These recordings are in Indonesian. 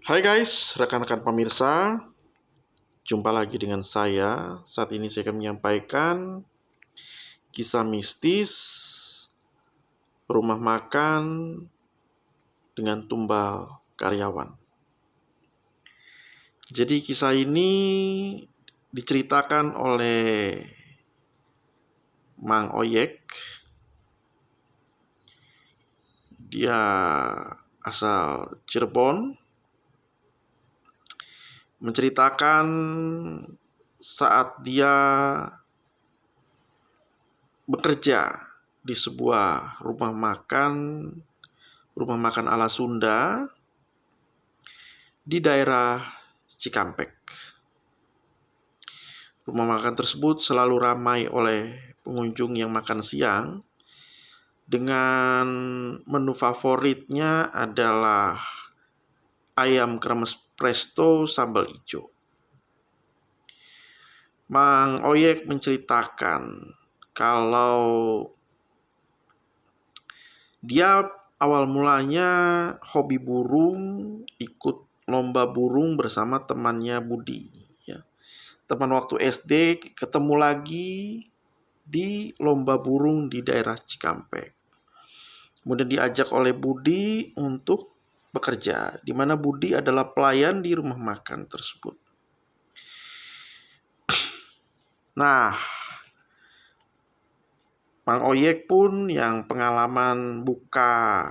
Hai guys, rekan-rekan pemirsa, jumpa lagi dengan saya. Saat ini saya akan menyampaikan kisah mistis rumah makan dengan tumbal karyawan. Jadi kisah ini diceritakan oleh Mang Oyek. Dia asal Cirebon, menceritakan saat dia bekerja di sebuah rumah makan ala Sunda di daerah Cikampek. Rumah makan tersebut selalu ramai oleh pengunjung yang makan siang, dengan menu favoritnya adalah ayam kremes presto sambal hijau. Mang Oyek menceritakan kalau dia awal mulanya hobi burung, ikut lomba burung bersama temannya Budi. Teman waktu SD, ketemu lagi di lomba burung di daerah Cikampek. Kemudian diajak oleh Budi untuk bekerja, di mana Budi adalah pelayan di rumah makan tersebut. Nah, Mang Oyek pun yang pengalaman buka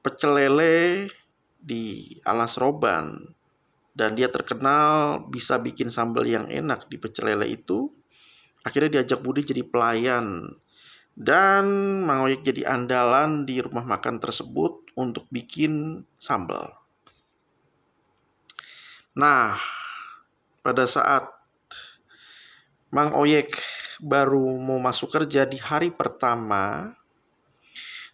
pecel lele di Alas Roban, dan dia terkenal bisa bikin sambal yang enak di pecel lele itu, akhirnya diajak Budi jadi pelayan. Dan Mang Oyek jadi andalan di rumah makan tersebut untuk bikin sambal. Nah, pada saat Mang Oyek baru mau masuk kerja di hari pertama,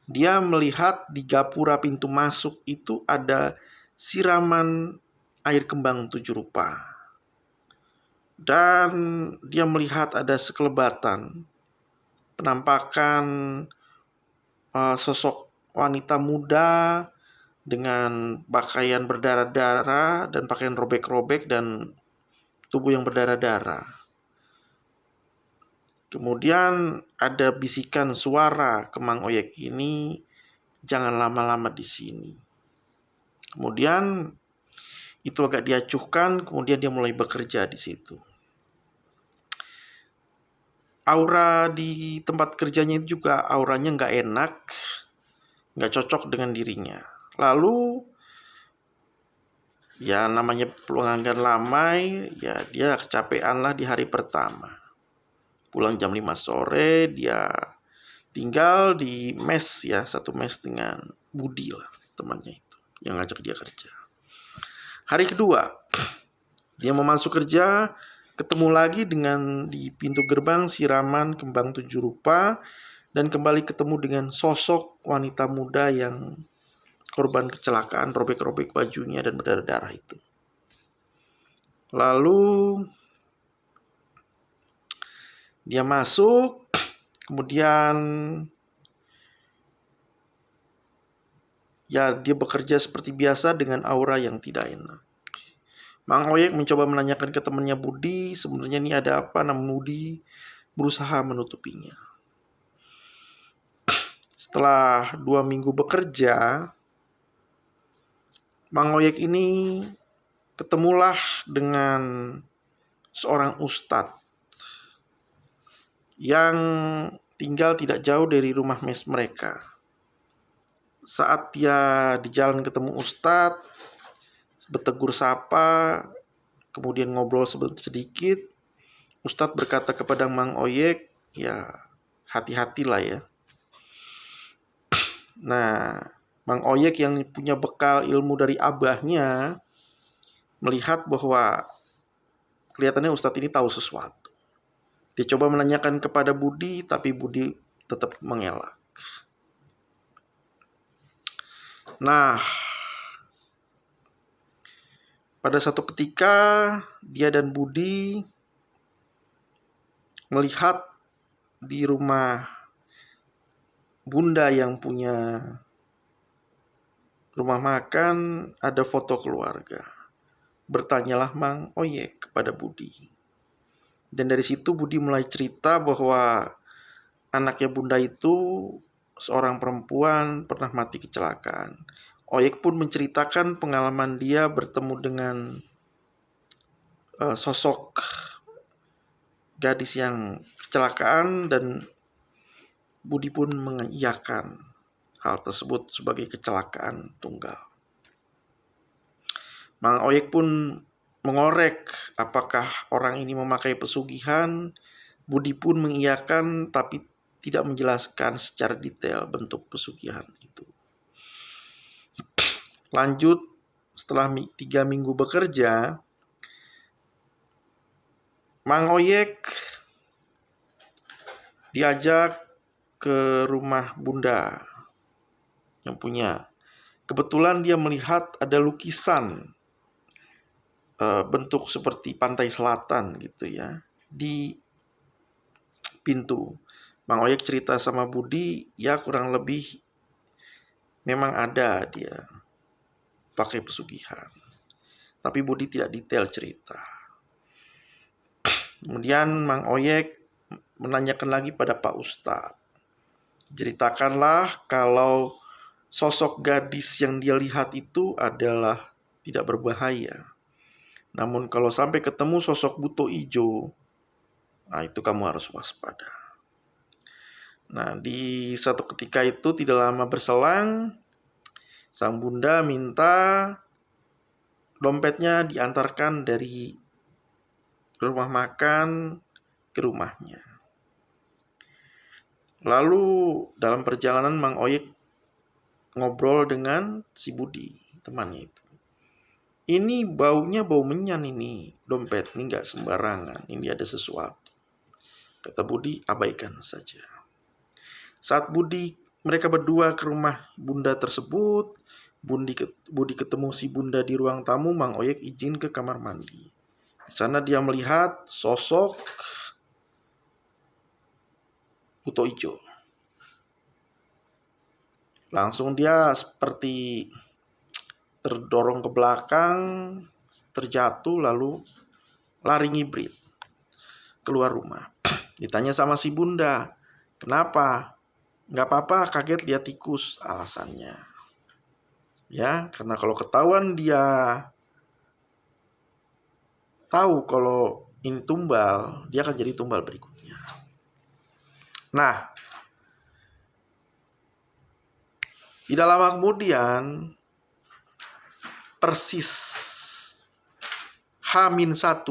dia melihat di gapura pintu masuk itu ada siraman air kembang 7 rupa. Dan dia melihat ada sekelebatan penampakan sosok wanita muda dengan pakaian berdarah-darah dan pakaian robek-robek dan tubuh yang berdarah-darah. Kemudian ada bisikan suara ke Mang Oyek ini, jangan lama-lama di sini. Kemudian itu agak diacuhkan, kemudian dia mulai bekerja di situ. Aura di tempat kerjanya itu juga auranya nggak enak, nggak cocok dengan dirinya. Lalu ya namanya pelanggan lama, ya dia kecapean lah di hari pertama. Pulang jam 5 sore, dia tinggal di mes ya, satu mes dengan Budi lah, temannya itu yang ngajak dia kerja. Hari kedua, dia mau masuk kerja, ketemu lagi dengan di pintu gerbang siraman kembang 7 rupa, dan kembali ketemu dengan sosok wanita muda yang korban kecelakaan, robek-robek bajunya dan berdarah-darah itu. Lalu dia masuk, kemudian ya dia bekerja seperti biasa dengan aura yang tidak enak. Mang Oyek mencoba menanyakan ke temannya Budi, sebenarnya ini ada apa, namun Budi berusaha menutupinya. Setelah 2 minggu bekerja, Mang Oyek ini ketemulah dengan seorang ustadz yang tinggal tidak jauh dari rumah mes mereka. Saat dia di jalan ketemu ustadz, bertegur sapa, kemudian ngobrol sedikit, ustadz berkata kepada Mang Oyek, ya hati-hatilah ya. Nah, Mang Oyek yang punya bekal ilmu dari abahnya melihat bahwa kelihatannya ustadz ini tahu sesuatu. Dia coba menanyakan kepada Budi, tapi Budi tetap mengelak. Nah, pada satu ketika dia dan Budi melihat di rumah Bunda yang punya rumah makan ada foto keluarga. Bertanyalah Mang Oyek kepada Budi. Dan dari situ Budi mulai cerita bahwa anaknya Bunda itu seorang perempuan pernah mati kecelakaan. Oyek pun menceritakan pengalaman dia bertemu dengan sosok gadis yang kecelakaan, dan Budi pun mengiyakan hal tersebut sebagai kecelakaan tunggal. Mang Oyek pun mengorek apakah orang ini memakai pesugihan. Budi pun mengiyakan tapi tidak menjelaskan secara detail bentuk pesugihan itu. Lanjut, setelah 3 minggu bekerja, Mang Oyek diajak ke rumah Bunda yang punya. Kebetulan dia melihat ada lukisan bentuk seperti pantai selatan gitu ya di pintu. Mang Oyek cerita sama Budi, ya kurang lebih memang ada dia pakai pesugihan. Tapi Budi tidak detail cerita. Kemudian Mang Oyek menanyakan lagi pada Pak Ustadz. Ceritakanlah kalau sosok gadis yang dia lihat itu adalah tidak berbahaya. Namun kalau sampai ketemu sosok buto ijo, nah itu kamu harus waspada. Nah, di satu ketika itu tidak lama berselang, sang Bunda minta dompetnya diantarkan dari rumah makan ke rumahnya. Lalu dalam perjalanan Mang Oyek ngobrol dengan si Budi, temannya itu. Ini baunya bau menyan ini, dompet ini gak sembarangan, ini ada sesuatu. Kata Budi, abaikan saja. Saat mereka berdua ke rumah Bunda tersebut, Budi ketemu si Bunda di ruang tamu. Mang Oyek izin ke kamar mandi. Di sana dia melihat sosok buto ijo. Langsung dia seperti terdorong ke belakang, terjatuh, lalu lari ngibrit keluar rumah. Ditanya sama si Bunda, kenapa? Gak apa-apa, kaget lihat tikus, alasannya. Ya, karena kalau ketahuan dia tahu kalau ini tumbal, dia akan jadi tumbal berikutnya. Nah, tidak lama kemudian, persis H-1,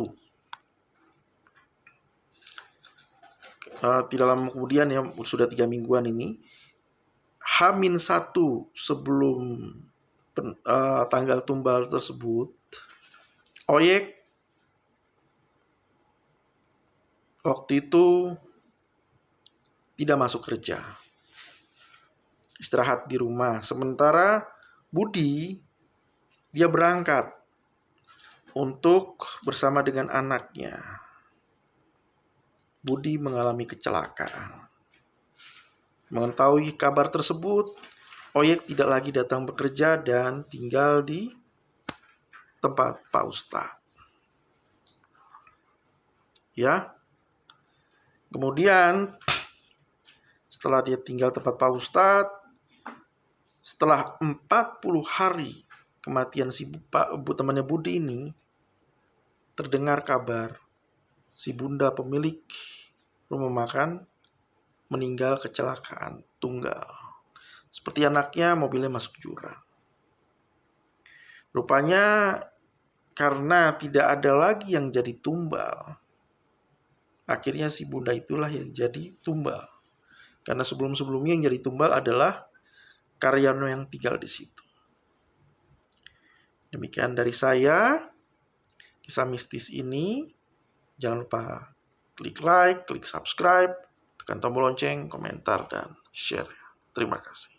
tidak lama kemudian ya, sudah 3 mingguan ini, H-1 sebelum tanggal tumbal tersebut, Oyek waktu itu tidak masuk kerja, istirahat di rumah. Sementara Budi, dia berangkat untuk bersama dengan anaknya. Budi mengalami kecelakaan. Mengetahui kabar tersebut, Oyek tidak lagi datang bekerja dan tinggal di tempat Pak Ustadz. Ya. Kemudian setelah dia tinggal tempat Pak Ustadz, setelah 40 hari kematian si temannya Budi ini, terdengar kabar si Bunda pemilik rumah makan meninggal kecelakaan tunggal. Seperti anaknya, mobilnya masuk jurang. Rupanya karena tidak ada lagi yang jadi tumbal, akhirnya si Bunda itulah yang jadi tumbal. Karena sebelum-sebelumnya yang jadi tumbal adalah Karyono yang tinggal di situ. Demikian dari saya, kisah mistis ini. Jangan lupa klik like, klik subscribe, tekan tombol lonceng, komentar, dan share. Terima kasih.